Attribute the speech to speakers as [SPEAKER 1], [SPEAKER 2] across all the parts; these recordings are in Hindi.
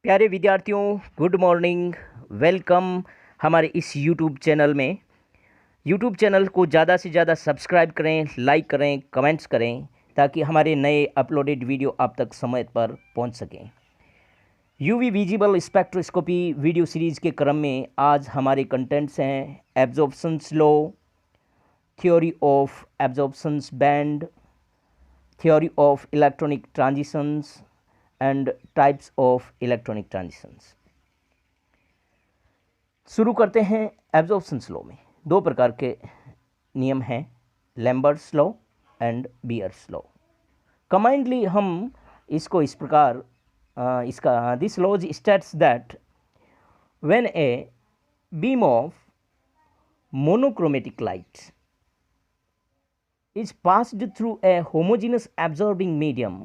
[SPEAKER 1] प्यारे विद्यार्थियों, गुड मॉर्निंग। वेलकम हमारे इस यूट्यूब चैनल में। यूट्यूब चैनल को ज़्यादा से ज़्यादा सब्सक्राइब करें, लाइक करें, कमेंट्स करें, ताकि हमारे नए अपलोडेड वीडियो आप तक समय पर पहुंच सकें। UV visible spectroscopy video series के क्रम में आज हमारे कंटेंट्स हैं absorptions law, theory of absorptions band, theory of electronic transitions and types of electronic transitions. शुरू करते हैं एब्जॉर्प्शंस लॉ में। दो प्रकार के नियम हैं, Lambert's law and Beer's law. Commonly हम इसको इस प्रकार इसका this law states that when a beam of monochromatic light is passed through a homogeneous absorbing medium,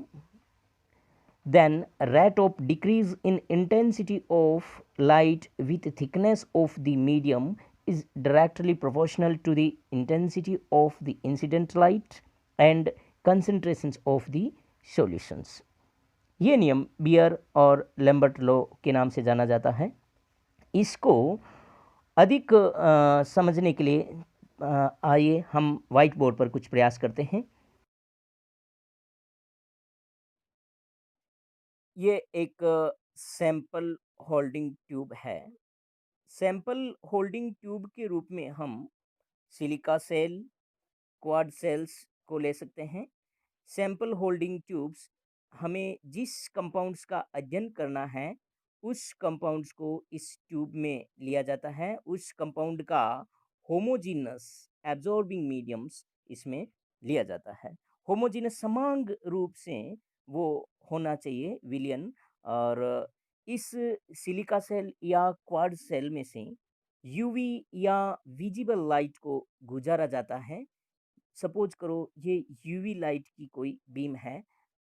[SPEAKER 1] then rate of decrease in intensity of light with thickness of the medium is directly proportional to the intensity of the incident light and concentrations of the solutions. ये नियम बियर और लैम्बर्ट लॉ के नाम से जाना जाता है। इसको अधिक समझने के लिए आइए हम व्हाइट बोर्ड पर कुछ प्रयास करते हैं। ये एक सैंपल होल्डिंग ट्यूब है। सैंपल होल्डिंग ट्यूब के रूप में हम सिलिका सेल, क्वाड सेल्स को ले सकते हैं। सैंपल होल्डिंग ट्यूब्स हमें जिस कंपाउंड्स का अध्ययन करना है उस कंपाउंड्स को इस ट्यूब में लिया जाता है। उस कंपाउंड का होमोजीनस एब्जॉर्बिंग मीडियम्स इसमें लिया जाता है। होमोजीनस समान रूप से वो होना चाहिए विलियन। और इस सिलिका सेल या क्वाड सेल में से यूवी या विजिबल लाइट को गुजारा जाता है। सपोज करो ये यूवी लाइट की कोई बीम है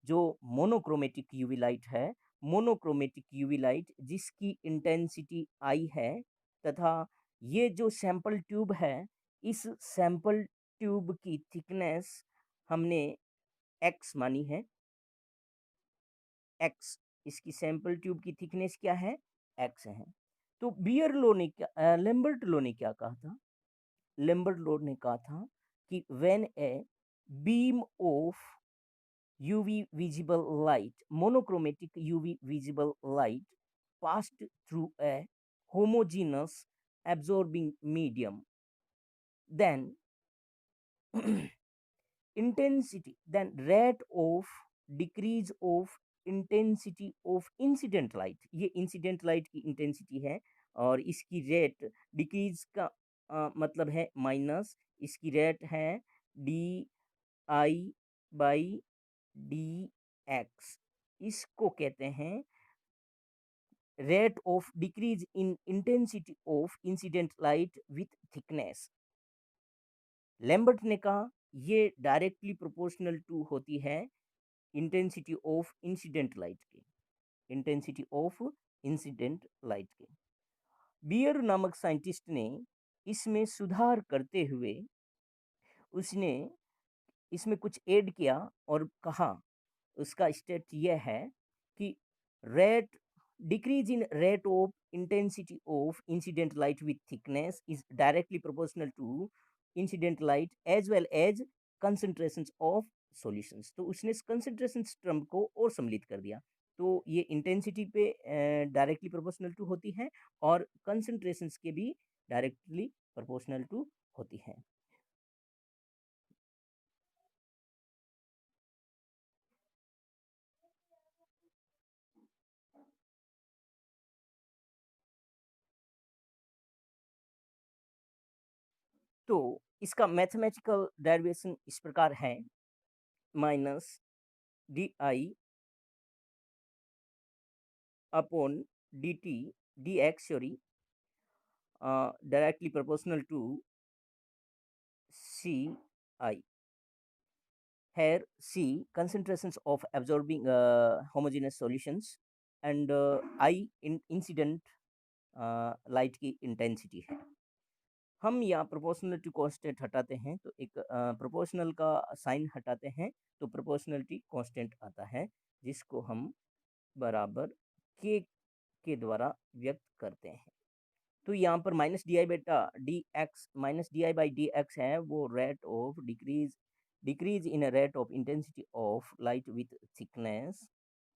[SPEAKER 1] जो मोनोक्रोमेटिक यूवी लाइट है। मोनोक्रोमेटिक यूवी लाइट जिसकी इंटेंसिटी आई है, तथा ये जो सैंपल ट्यूब है, इस सैंपल ट्यूब की थिकनेस हमने एक्स मानी है। एक्स, इसकी सैंपल ट्यूब की थिकनेस क्या है? एक्स है। तो बियर लो ने क्या, लैम्बर्ट लो ने क्या कहा था? लैम्बर्ट लो ने कहा था कि when a beam of UV visible light, monochromatic UV visible light passed through a homogeneous absorbing medium, then then rate of decrease of intensity of incident light, ये इंसिडेंट लाइट की इंटेंसिटी है और इसकी रेट डिक्रीज का मतलब है माइनस, इसकी रेट है DI/dx। इसको कहते हैं rate of decrease in intensity of incident light with thickness. Lambert ने कहा ये डायरेक्टली प्रोपोर्शनल टू होती है इंटेंसिटी ऑफ इंसिडेंट लाइट के, इंटेंसिटी ऑफ इंसिडेंट लाइट के। बियर नामक साइंटिस्ट ने इसमें सुधार करते हुए उसने इसमें कुछ ऐड किया और कहा, उसका स्टेट यह है कि rate decrease in rate of intensity of incident light with thickness is directly proportional to incident light as well as concentrations of solutions. तो उसने कंसंट्रेशन टर्म को और सम्मिलित कर दिया। तो ये इंटेंसिटी पे डायरेक्टली प्रोपोर्शनल टू होती है और कंसंट्रेशंस के भी डायरेक्टली प्रोपोर्शनल टू होती है। तो इसका मैथमेटिकल डेरिवेशन इस प्रकार है, minus DI upon DT DX, sorry, directly proportional to CI। here C concentrations of absorbing homogeneous solutions and I incident light की इंटेंसिटी है। हम यहाँ प्रोपोर्शनलिटी कांस्टेंट हटाते हैं तो एक प्रोपोर्शनल का साइन हटाते हैं तो प्रोपोर्शनलिटी कांस्टेंट आता है, जिसको हम बराबर के के द्वारा व्यक्त करते हैं। तो यहाँ पर माइनस डी आई बेटा D x minus D I by D x है, वो rate of decrease in rate of intensity of light with thickness,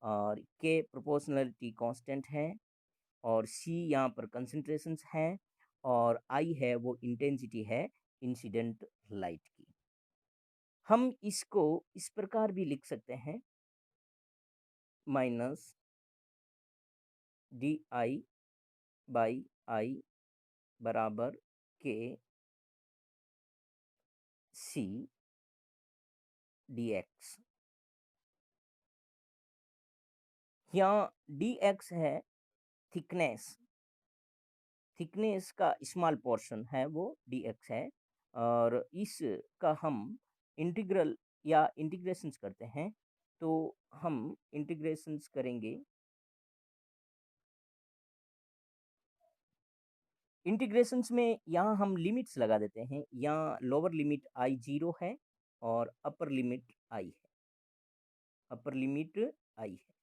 [SPEAKER 1] और के प्रोपोर्शनलिटी कांस्टेंट है, और सी यहाँ पर कंसंट्रेशंस है, और आई है वो इंटेंसिटी है इंसिडेंट लाइट की। हम इसको इस प्रकार भी लिख सकते हैं, माइनस डी आई बाई आई बराबर के सी डी एक्स। यहाँ डी एक्स है थिकनेस, थिकनेस का स्मॉल पोर्शन है वो डी एक्स है, और इसका हम इंटीग्रल या इंटीग्रेशंस करते हैं, तो हम इंटीग्रेशंस करेंगे। इंटीग्रेशंस में यहाँ हम लिमिट्स लगा देते हैं, यहाँ लोअर लिमिट आई जीरो है और अपर लिमिट आई है, अपर लिमिट आई है।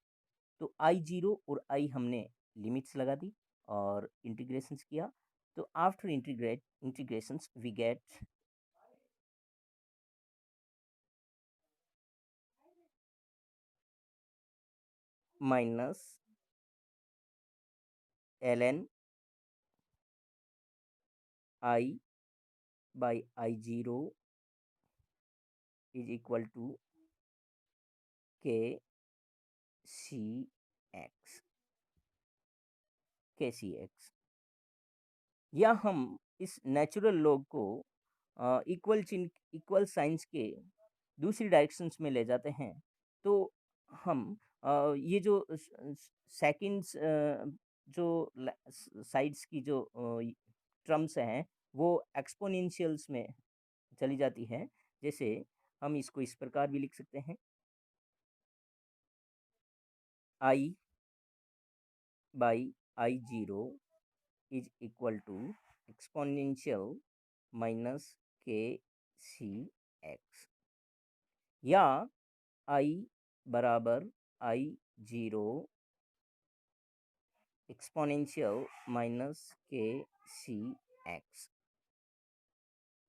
[SPEAKER 1] तो आई जीरो और आई हमने लिमिट्स लगा दी और इंटीग्रेशंस किया। तो after integrations we get minus ln I by I zero is equal to K C X, K C X. या हम इस नेचुरल लॉग को इक्वल साइंस के दूसरी डायरेक्शंस में ले जाते हैं, तो हम ये जो सेकंड्स जो साइड्स की जो टर्म्स हैं वो एक्सपोनेंशियल्स में चली जाती है। जैसे हम इसको इस प्रकार भी लिख सकते हैं, I by I zero is equal to exponential minus k C X, या आई बराबर आई जीरो एक्सपोनेंशियल माइनस के सी एक्स।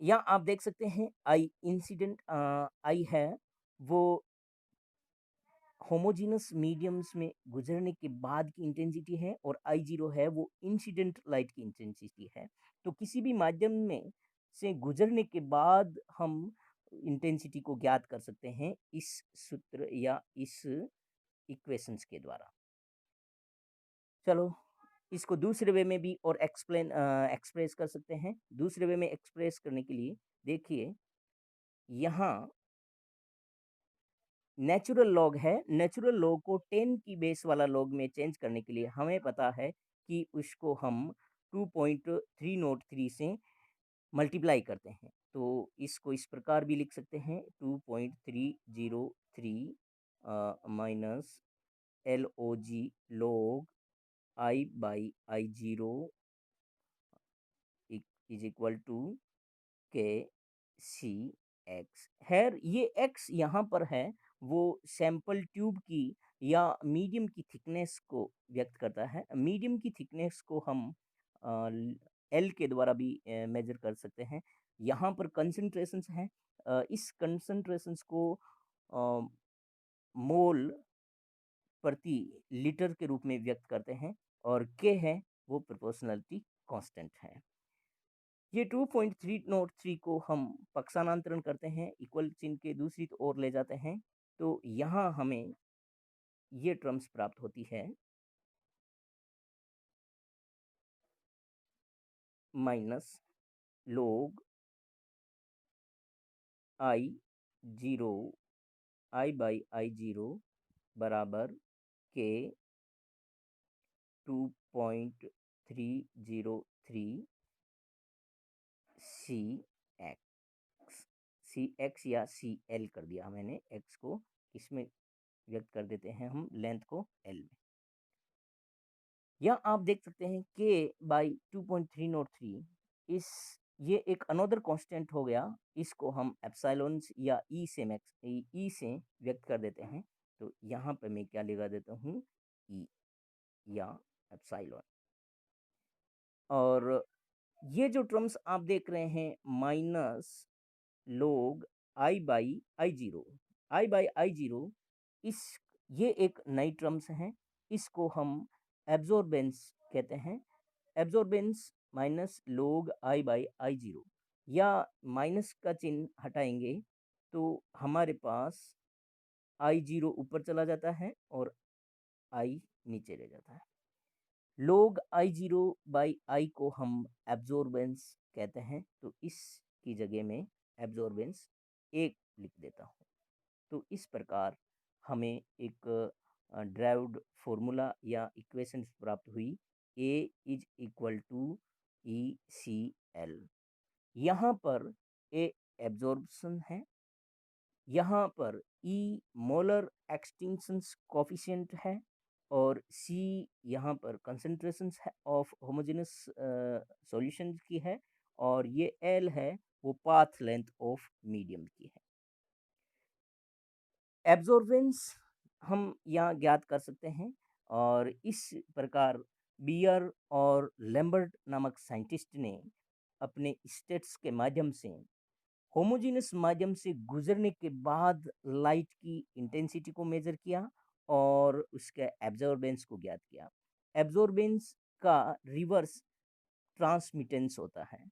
[SPEAKER 1] या आप देख सकते हैं आई इंसिडेंट आई है वो होमोजीनस मीडियम्स में गुजरने के बाद की इंटेंसिटी है, और आई जीरो है वो इंसिडेंट लाइट की इंटेंसिटी है। तो किसी भी माध्यम में से गुजरने के बाद हम इंटेंसिटी को ज्ञात कर सकते हैं इस सूत्र या इस इक्वेशंस के द्वारा। चलो इसको दूसरे वे में भी और एक्सप्रेस कर सकते हैं। दूसरे वे में एक्सप्रेस करने के लिए देखिए, यहाँ नेचुरल लॉग है, नेचुरल लॉग को 10 की बेस वाला लॉग में चेंज करने के लिए हमें पता है कि उसको हम 2.303 से मल्टीप्लाई करते हैं। तो इसको इस प्रकार भी लिख सकते हैं, 2.303 minus L O G log I by I zero is equal to K C x. हैर ये एक्स यहाँ पर है वो सैंपल ट्यूब की या मीडियम की थिकनेस को व्यक्त करता है। मीडियम की थिकनेस को हम एल के द्वारा भी मेजर कर सकते हैं। यहाँ पर कंसंट्रेशंस हैं, इस कंसंट्रेशंस को मोल प्रति लीटर के रूप में व्यक्त करते हैं, और के है वो प्रोपोर्शनलिटी कांस्टेंट है। ये 2.303 को हम पक्षांतरण करते हैं, इक्वल चिन्ह के दूसरी ओर ले जाते हैं, तो यहाँ हमें ये टर्म्स प्राप्त होती है, माइनस लोग आई zero I by I zero बराबर के 2.303 सी एक्स। सी एक्स या सी एल कर दिया मैंने, एक्स को इसमें व्यक्त कर देते हैं हम लेंथ को एल में। या आप देख सकते हैं के बाई 2.303 इस ये एक अनदर कांस्टेंट हो गया, इसको हम एप्सिलॉन या ई से व्यक्त कर देते हैं। तो यहाँ पे मैं क्या लगा देता हूँ, ई, या एप्सिलॉन। और ये जो टर्म्स आप देख रहे हैं minus log I by I zero, I by I zero, इस ये एक नई टर्म्स हैं। इसको हम एब्जॉर्बेंस कहते हैं। Absorbance minus log I by I zero, या माइनस का चिन्ह हटाएंगे तो हमारे पास आई जीरो ऊपर चला जाता है और आई नीचे रह जाता है। log I zero by I को हम एब्जॉर्बेंस कहते हैं, तो इसकी जगह में एब्जॉर्बेंस एक लिख देता हूँ। तो इस प्रकार हमें एक ड्राइव्ड फॉर्मूला या इक्वेशन प्राप्त हुई, A is equal to E C L. यहाँ पर ए एब्जॉर्प्शन है, यहाँ पर ई मोलर एक्सटिंक्शन कोफिशिएंट है, और सी यहाँ पर कंसंट्रेशन ऑफ होमोजेनस सॉल्यूशन की है, और ये एल है वो पाथ लेंथ ऑफ मीडियम की है। एब्जॉर्बेंस हम यहाँ ज्ञात कर सकते हैं, और इस प्रकार बियर और लैम्बर्ट नामक साइंटिस्ट ने अपने स्टेट्स के माध्यम से होमोजेनस माध्यम से गुजरने के बाद लाइट की इंटेंसिटी को मेजर किया और उसके एब्जॉर्बेंस को ज्ञात किया। एब्जॉर्बेंस का रिवर्स ट्रांसमिटेंस होता है।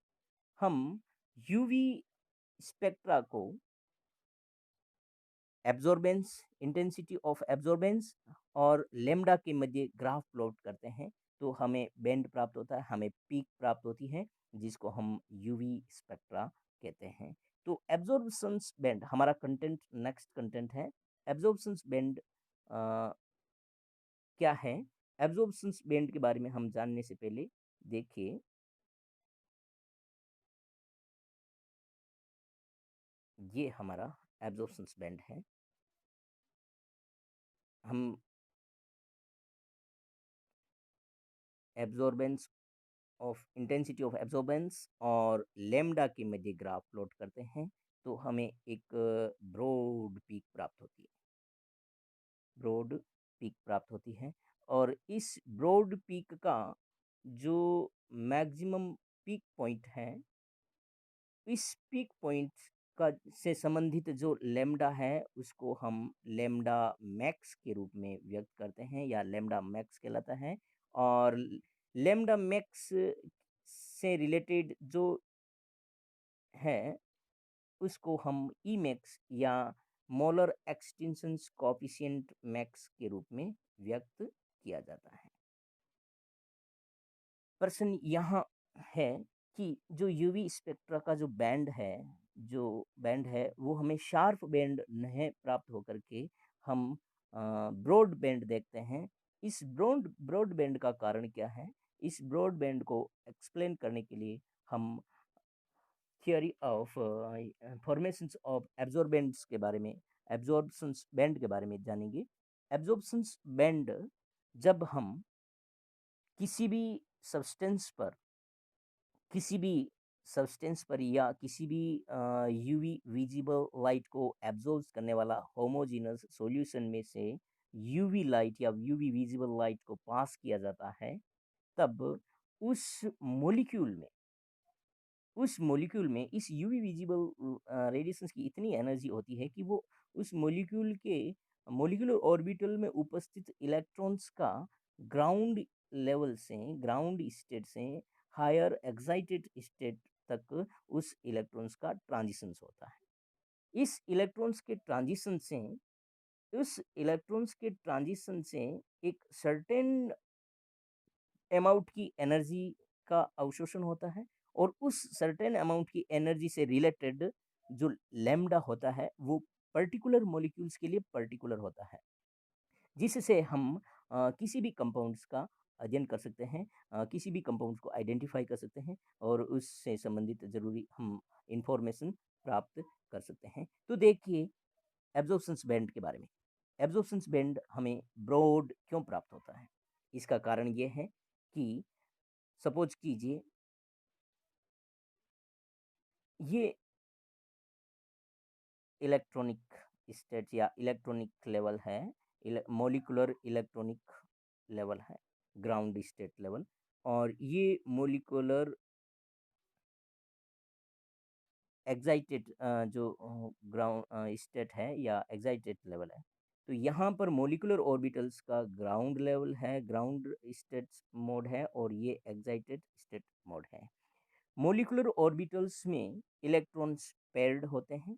[SPEAKER 1] हम यूवी स्पेक्ट्रा को एब्जॉर्बेंस, इंटेंसिटी ऑफ एब्जॉर्बेंस और लेमडा के मध्य ग्राफ प्लॉट करते हैं, तो हमें बैंड प्राप्त होता है, हमें पीक प्राप्त होती है, जिसको हम यूवी स्पेक्ट्रा कहते हैं। तो एब्जॉर्प्शंस बैंड हमारा कंटेंट, नेक्स्ट कंटेंट है एब्जॉर्प्शंस बैंड। क्या है एब्जॉर्प्शंस बैंड के बारे में हम जानने से पहले देखिए, ये हमारा एब्जॉर्प्शंस बैंड है। हम absorbance of intensity of absorbance और लेमडा के मध्य ग्राफ प्लॉट करते हैं, तो हमें एक ब्रॉड पीक प्राप्त होती है, ब्रॉड पीक प्राप्त होती है। और इस ब्रॉड पीक का जो मैक्सिमम पीक पॉइंट है, इस पीक पॉइंट का से संबंधित जो लेमडा है उसको हम लेमडा मैक्स के रूप में व्यक्त करते हैं, या लेमडा मैक्स कहलाता है। और लेमडा मैक्स से रिलेटेड जो है उसको हम ई मैक्स या मोलर एक्सटेंशन कोफिशिएंट मैक्स के रूप में व्यक्त किया जाता है। प्रश्न यहाँ है कि जो यूवी स्पेक्ट्रा का जो बैंड है वो हमें शार्प बैंड नहीं प्राप्त होकर के हम ब्रॉड बैंड देखते हैं। इस ब्रॉड बैंड का कारण क्या है? इस ब्रॉड बैंड को एक्सप्लेन करने के लिए हम थियोरी ऑफ फॉर्मेशंस ऑफ एब्जॉर्बेंट्स के बारे में, एब्जॉर्प्शंस बैंड के बारे में जानेंगे। एब्जॉर्प्शंस बैंड जब हम किसी भी सब्सटेंस पर किसी भी सब्सटेंस पर या किसी भी यूवी विजिबल लाइट को एब्जॉर्ब करने वाला होमोजेनस सॉल्यूशन में से यूवी लाइट या यूवी विजिबल लाइट को पास किया जाता है, तब उस मॉलिक्यूल में इस यूवी विजिबल रेडिएशंस की इतनी एनर्जी होती है कि वो उस मॉलिक्यूल के मॉलिक्यूलर ऑर्बिटल में उपस्थित इलेक्ट्रॉन्स का ग्राउंड लेवल से, ग्राउंड स्टेट से हायर एक्साइटेड स्टेट तक उस इलेक्ट्रॉन्स का ट्रांजिशंस होता है। इस इलेक्ट्रॉन्स के ट्रांजिशन से उस इलेक्ट्रॉन्स के ट्रांजिशन से एक सर्टेन अमाउंट की एनर्जी का अवशोषण होता है, और उस सर्टेन अमाउंट की एनर्जी से रिलेटेड जो लैम्डा होता है वो पर्टिकुलर मॉलिक्यूल्स के लिए पर्टिकुलर होता है, जिससे हम किसी भी कंपाउंड्स का अध्ययन कर सकते हैं, किसी भी कंपाउंड्स को आइडेंटिफाई कर सकते हैं, और उससे संबंधित जरूरी हम इंफॉर्मेशन प्राप्त कर सकते हैं। तो देखिए एब्जॉर्प्शंस बैंड के बारे में। एब्जॉर्प्शंस बैंड हमें ब्रॉड क्यों प्राप्त होता है? इसका कारण ये है कि सपोज कीजिए ये इलेक्ट्रॉनिक स्टेट या इलेक्ट्रॉनिक लेवल है, मॉलिक्यूलर इलेक्ट्रॉनिक लेवल है। ग्राउंड स्टेट लेवल, और ये मोलिकुलर एक्साइटेड जो ग्राउंड स्टेट है या एक्साइटेड लेवल है। तो यहाँ पर मोलिकुलर ऑर्बिटल्स का ग्राउंड लेवल है, ग्राउंड स्टेट मोड है, और ये एक्साइटेड स्टेट मोड है। मोलिकुलर ऑर्बिटल्स में इलेक्ट्रॉन्स पेयर्ड होते हैं।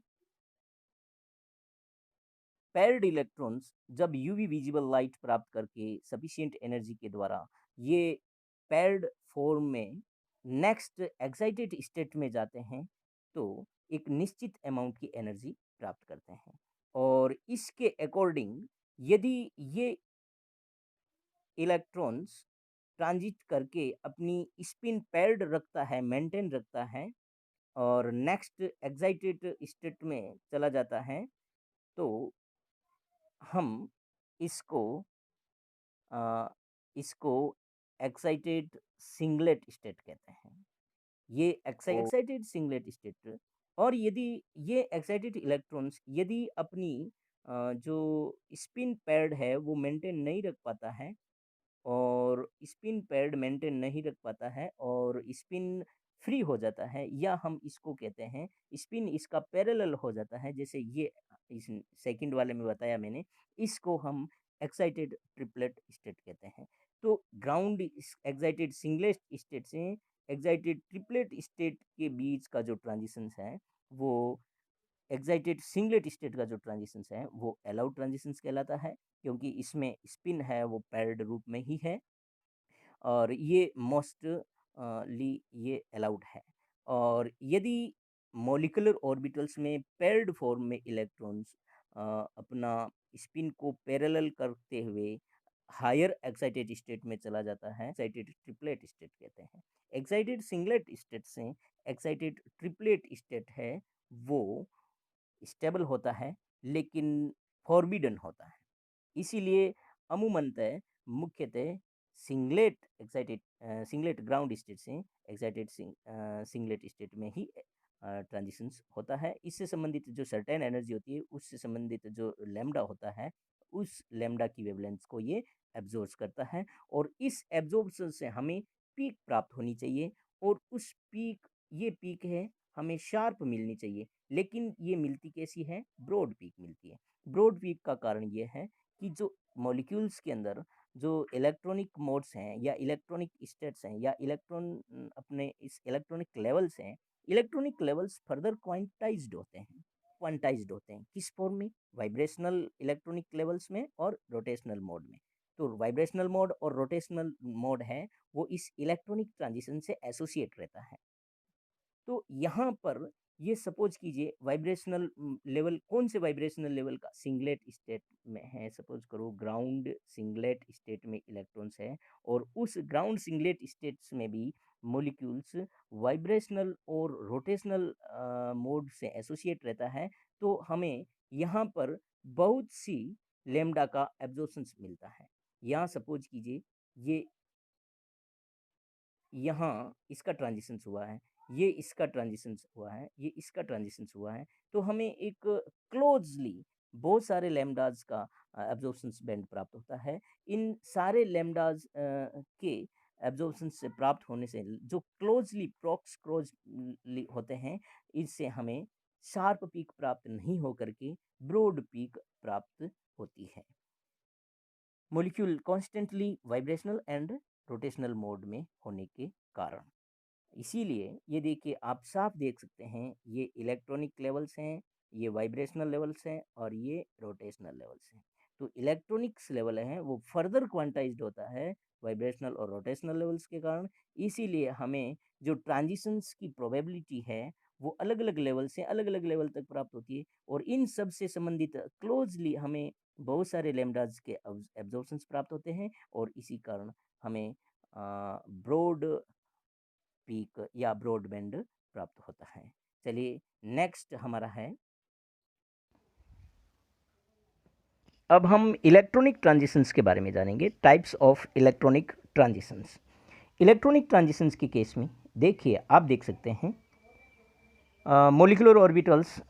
[SPEAKER 1] पेयर्ड इलेक्ट्रॉन्स जब यूवी विजिबल लाइट प्राप्त करके सफिशिएंट एनर्जी के द्वारा ये पेयर्ड फॉर्म में नेक्स्ट एक्साइटेड स्टेट में जाते हैं, तो एक निश्चित अमाउंट की एनर्जी प्राप्त करते हैं। और इसके अकॉर्डिंग यदि ये इलेक्ट्रॉन्स ट्रांजिट करके अपनी स्पिन पेयर्ड रखता है, मेंटेन रखता है, और नेक्स्ट एक्साइटेड स्टेट में चला जाता है, तो हम इसको अ, इसको एक्साइटेड सिंगलेट स्टेट कहते हैं। ये एक्साइटेड सिंगलेट स्टेट, और यदि ये एक्साइटेड इलेक्ट्रॉन्स यदि अपनी जो स्पिन पैड है वो मेंटेन नहीं रख पाता है, और स्पिन पैड मेंटेन नहीं रख पाता है और स्पिन फ्री हो जाता है, या हम इसको कहते हैं स्पिन इसका पैरेलल हो जाता है, जैसे ये इस सेकंड वाले में बताया मैंने, इसको हम एक्साइटेड ट्रिपलेट स्टेट कहते हैं। तो ग्राउंड एक्साइटेड सिंगलेट स्टेट से एक्साइटेड ट्रिपलेट स्टेट के बीच का जो ट्रांजिशंस है, वो एक्साइटेड सिंगलेट स्टेट का जो ट्रांजिशंस है वो अलाउड ट्रांजिशंस कहलाता है, क्योंकि इसमें स्पिन है वो पैर्ड रूप में ही है, और ये मोस्टली ये अलाउड है। और यदि मॉलिक्यूलर ऑर्बिटल्स में पेयर्ड फॉर्म में इलेक्ट्रॉन्स अपना स्पिन को पैरेलल करते हुए हायर एक्साइटेड स्टेट में चला जाता है, एक्साइटेड ट्रिपलेट स्टेट कहते हैं। एक्साइटेड सिंगलेट स्टेट से एक्साइटेड ट्रिपलेट स्टेट है वो स्टेबल होता है, लेकिन फॉरबिडन होता है। इसीलिए अमूमनतः मुख्यतः सिंगलेट ग्राउंड स्टेट से एक्साइटेड सिंगलेट स्टेट में ही ट्रांजिशंस होता है। इससे संबंधित जो सर्टेन एनर्जी होती है, उससे संबंधित जो लैम्डा होता है, उस लैम्डा की वेवलेंथ को ये एब्जॉर्ब करता है, और इस एब्जॉर्प्शन से हमें पीक प्राप्त होनी चाहिए, और उस पीक है हमें शार्प मिलनी चाहिए। लेकिन ये मिलती कैसी है? ब्रॉड पीक मिलती है। ब्रॉड पीक का कारण ये है कि जो मॉलिक्यूल्स के अंदर जो इलेक्ट्रॉनिक मोड्स हैं या इलेक्ट्रॉनिक स्टेट्स हैं या अपने इस इलेक्ट्रॉनिक लेवल्स फर्दर क्वांटाइज्ड होते हैं किस फॉर्म में? वाइब्रेशनल इलेक्ट्रॉनिक लेवल्स में और रोटेशनल मोड में। तो वाइब्रेशनल मोड और रोटेशनल मोड है वो इस इलेक्ट्रॉनिक ट्रांजिशन से एसोसिएट रहता है। तो यहाँ पर ये सपोज कीजिए वाइब्रेशनल लेवल, कौन से वाइब्रेशनल लेवल का? सिंगलेट स्टेट में है, सपोज करो ग्राउंड सिंगलेट स्टेट में इलेक्ट्रॉन्स है, और उस ग्राउंड सिंगलेट स्टेट्स में भी मॉलिक्यूल्स वाइब्रेशनल और रोटेशनल मोड से एसोसिएट रहता है। तो हमें यहाँ पर बहुत सी लेमडा का एब्जॉर्प्शन मिलता है। यहाँ सपोज कीजिए ये यहाँ इसका ट्रांजिशंस हुआ है, ये इसका ट्रांजिशंस हुआ है, ये इसका ट्रांजिशंस हुआ है, तो हमें एक क्लोजली बहुत सारे लैम्डाज का एब्जॉर्प्शंस बैंड प्राप्त होता है। इन सारे लैम्डाज के एब्जॉर्प्शन से प्राप्त होने से जो क्लोजली क्लोज होते हैं, इससे हमें शार्प पीक प्राप्त नहीं होकर के ब्रॉड पीक प्राप्त होती है। Molecule constantly vibrational and rotational mode में होने के कारण। इसीलिए ये देखिए, आप साफ देख सकते हैं, ये इलेक्ट्रॉनिक लेवल्स हैं, ये वाइब्रेशनल लेवल्स हैं, और ये रोटेशनल लेवल्स हैं। तो इलेक्ट्रॉनिक्स लेवल है वो फर्दर क्वांटाइज्ड होता है वाइब्रेशनल और रोटेशनल लेवल्स के कारण। इसीलिए हमें जो ट्रांजिशंस की प्रोबेबिलिटी है वो अलग अलग लेवल से अलग अलग लेवल तक प्राप्त होती है, और इन सब से संबंधित क्लोजली हमें बहुत सारे लैम्डाज के एब्जॉर्प्शंस प्राप्त होते हैं, और इसी कारण हमें ब्रॉड पीक या ब्रॉडबैंड प्राप्त होता है। चलिए नेक्स्ट हमारा है, अब हम इलेक्ट्रॉनिक ट्रांजिशंस के बारे में जानेंगे। Types of electronic transitions. Electronic transitions के केस में देखिए, आप देख सकते हैं molecular orbitals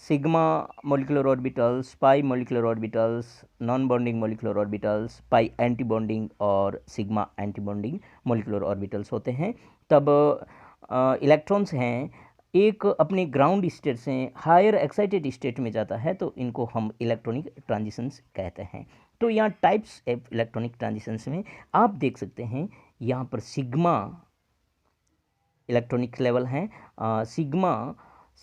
[SPEAKER 1] sigma molecular orbitals, pi molecular orbitals, non-bonding molecular orbitals, pi anti-bonding और सिग्मा anti-bonding molecular orbitals होते हैं। तब इलेक्ट्रॉन्स हैं एक अपने ग्राउंड स्टेट से हायर एक्साइटेड स्टेट में जाता है तो इनको हम इलेक्ट्रॉनिक ट्रांजिशंस कहते हैं। तो यहाँ टाइप्स ऑफ इलेक्ट्रॉनिक ट्रांजिशंस में आप देख सकते हैं यहाँ पर सिग्मा इलेक्ट्रॉनिक लेवल हैं। सिग्मा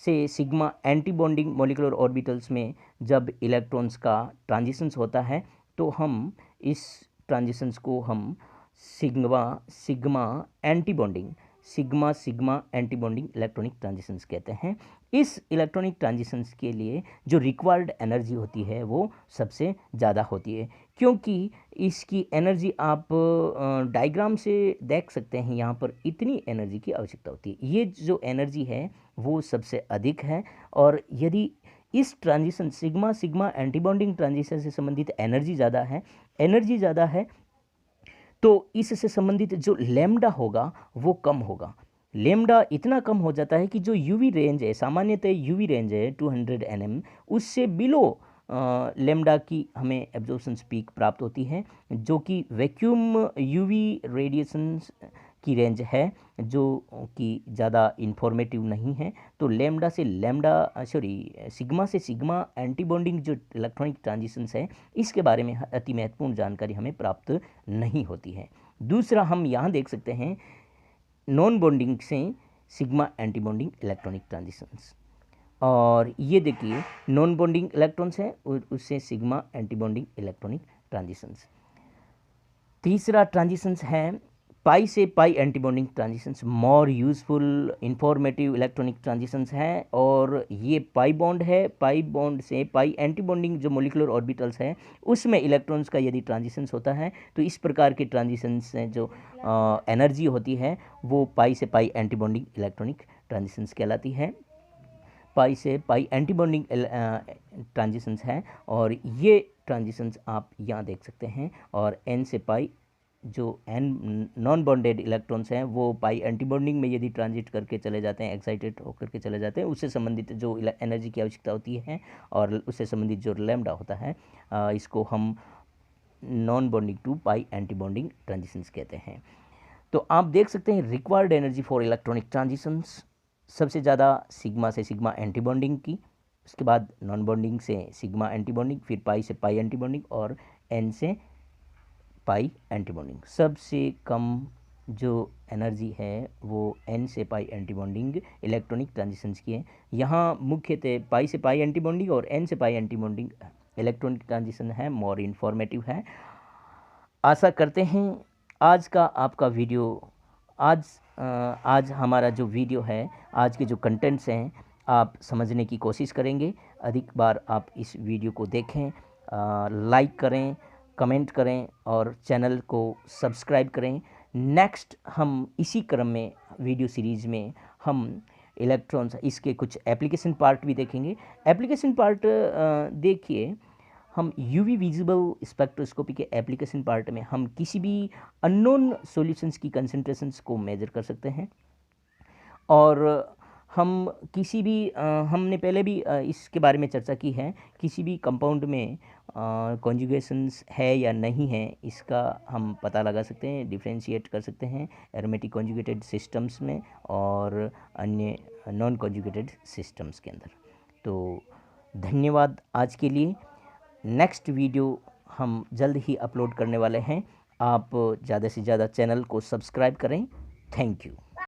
[SPEAKER 1] से sigma anti bonding molecular orbitals में जब इलेक्ट्रॉन्स का ट्रांजिशंस होता है तो हम इस ट्रांजिशंस को हम sigma sigma anti bonding sigma sigma anti bonding electronic transitions कहते हैं। इस इलेक्ट्रॉनिक ट्रांजिशंस के लिए जो रिक्वायर्ड एनर्जी होती है वो सबसे ज़्यादा होती है, क्योंकि इसकी एनर्जी आप डायग्राम से देख सकते हैं। यहाँ पर इतनी एनर्जी की आवश्यकता होती है, ये जो एनर्जी है वो सबसे अधिक है। और यदि इस transition sigma sigma antibonding transition से संबंधित एनर्जी ज़्यादा है तो इससे संबंधित जो लैम्डा होगा वो कम होगा। लैम्डा इतना कम हो जाता है कि जो यूवी रेंज है, सामान्यतः यूवी रेंज है 200 nm, उससे बिलो लैम्डा की हमें एब्जॉर्प्शन पीक प्राप्त होती है, जो कि वैक्यूम यूवी रेडिएशंस की रेंज है, जो कि ज़्यादा इंफॉर्मेटिव नहीं है। तो सिग्मा से सिग्मा एंटीबॉन्डिंग जो इलेक्ट्रॉनिक ट्रांजिशंस है इसके बारे में अति महत्वपूर्ण जानकारी हमें प्राप्त नहीं होती है। दूसरा हम यहाँ देख सकते हैं नॉन बॉन्डिंग से सिग्मा एंटीबॉन्डिंग इलेक्ट्रॉनिक ट्रांजिशंस, और ये देखिए नॉन बॉन्डिंग इलेक्ट्रॉन्स हैं और उससे सिग्मा एंटीबॉन्डिंग इलेक्ट्रॉनिक ट्रांजिशंस। तीसरा ट्रांजिशंस है पाई से pi antibonding transitions, more useful informative electronic transitions हैं। और ये पाई बॉन्ड है, पाई बॉन्ड से पाई एंटीबॉन्डिंग जो मोलिकुलर ऑर्बिटल्स हैं उसमें इलेक्ट्रॉन्स का यदि ट्रांजिशंस होता है तो इस प्रकार के ट्रांजिशंस से जो एनर्जी होती है वो पाई से पाई एंटीबॉन्डिंग इलेक्ट्रॉनिक ट्रांजिशंस कहलाती है। पाई से पाई एंटीबॉन्डिंग ट्रांजिशंस हैं और ये ट्रांजिशंस आप यहाँ देख सकते हैं। और एन से पाई जो एन नॉन बॉन्डेड इलेक्ट्रॉन्स हैं वो पाई एंटीबॉन्डिंग में यदि ट्रांजिट करके चले जाते हैं, एक्साइटेड होकर के चले जाते हैं, उससे संबंधित जो एनर्जी की आवश्यकता होती है और उससे संबंधित जो लैम्डा होता है इसको हम non bonding to pi antibonding transitions कहते हैं। तो आप देख सकते हैं required energy for electronic transitions सबसे ज़्यादा सिग्मा से सिग्मा एंटीबॉन्डिंग की, उसके बाद नॉन बॉन्डिंग से सिग्मा एंटीबॉन्डिंग, फिर पाई से पाई एंटीबॉन्डिंग और एन से पाई एंटीबॉन्डिंग। सबसे कम जो एनर्जी है वो एन से पाई एंटीबॉन्डिंग इलेक्ट्रॉनिक ट्रांजिशंस की है। यहाँ मुख्यतः पाई से पाई एंटीबॉन्डिंग और एन से पाई एंटीबॉन्डिंग इलेक्ट्रॉनिक ट्रांजिशन है, मोर इन्फॉर्मेटिव है। आशा करते हैं आज का आपका वीडियो आज हमारा जो वीडियो है, आज के जो कंटेंट्स हैं आप समझने की कोशिश करेंगे। अधिक बार आप इस वीडियो को देखें, लाइक करें, कमेंट करें और चैनल को सब्सक्राइब करें। नेक्स्ट हम इसी क्रम में वीडियो सीरीज़ में हम इलेक्ट्रॉन्स इसके कुछ एप्लीकेशन पार्ट भी देखेंगे। एप्लीकेशन पार्ट देखिए, हम यूवी विजिबल स्पेक्ट्रोस्कोपी के एप्लीकेशन पार्ट में हम किसी भी अननोन सॉल्यूशंस की कंसंट्रेशंस को मेजर कर सकते हैं। और हम किसी भी हमने पहले भी इसके बारे में चर्चा की है, किसी भी कंपाउंड में कॉन्जुगेशंस है या नहीं है इसका हम पता लगा सकते हैं, डिफरेंशिएट कर सकते हैं एरोमेटिक कॉन्जुगेटेड सिस्टम्स में और अन्य नॉन कॉन्जुगेटेड सिस्टम्स के अंदर। तो धन्यवाद आज के लिए। नेक्स्ट वीडियो हम जल्द ही अपलोड करने वाले हैं। आप ज़्यादा से ज़्यादा चैनल को सब्सक्राइब करें। Thank you.